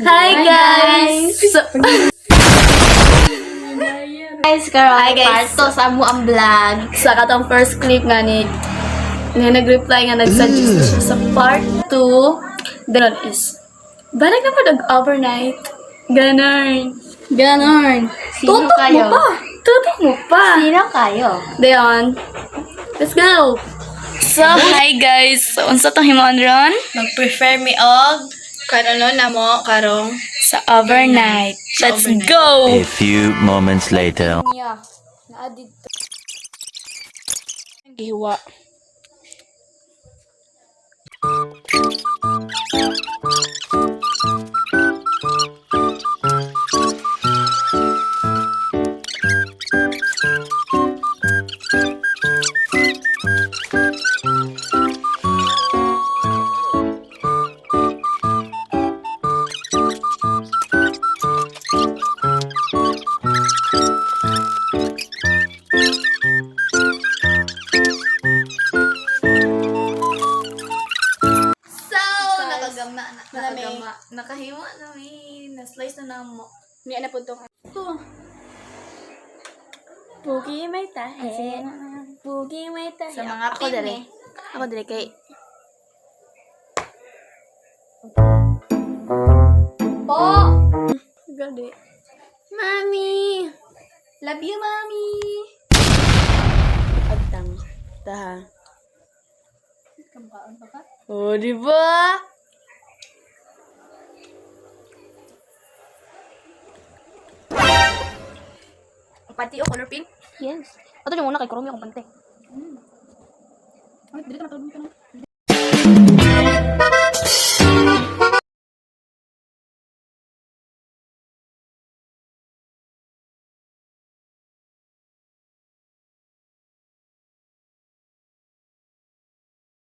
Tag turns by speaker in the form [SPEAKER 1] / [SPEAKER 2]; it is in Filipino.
[SPEAKER 1] Hi guys! So,
[SPEAKER 2] Guys, karon
[SPEAKER 1] Hi, guys.
[SPEAKER 2] part 2 sa amo ang vlog.
[SPEAKER 1] sa katong first clip nga ni nag-reply nga nag-suggest siya sa part 2. Ganon is, balik na po nag-overnight. Ganon. Ganon.
[SPEAKER 2] Sino
[SPEAKER 1] Tutok
[SPEAKER 2] kayo?
[SPEAKER 1] mo pa. Tutok mo pa.
[SPEAKER 2] Sino kayo?
[SPEAKER 1] Dayon. Let's go. So, hi guys. So, unsa tong himon ron?
[SPEAKER 3] Mag-prefer mi og karon na mo karong
[SPEAKER 1] Sa overnight. Let's
[SPEAKER 3] overnight.
[SPEAKER 1] go.
[SPEAKER 4] A few moments later.
[SPEAKER 1] Yeah. Naadid to. Giwa.
[SPEAKER 2] So, nakagama na.
[SPEAKER 1] Nakagama. Nakahima na may na-slice na namo. May ana po tong Pugi may tahe. Pugi may tahe.
[SPEAKER 2] Sa mga
[SPEAKER 1] ako dali.
[SPEAKER 2] pime.
[SPEAKER 1] Ako dali kay
[SPEAKER 2] Po!
[SPEAKER 1] Gali. Mami!
[SPEAKER 2] Love you, Mami!
[SPEAKER 1] Agtang. Taha.
[SPEAKER 2] Kampaan pa ka?
[SPEAKER 1] Oh, di ba?
[SPEAKER 3] pati o color pink.
[SPEAKER 1] Yes. Ato yung muna kay Kurumi akong pante.
[SPEAKER 3] Ay, dili ka matulog ka na.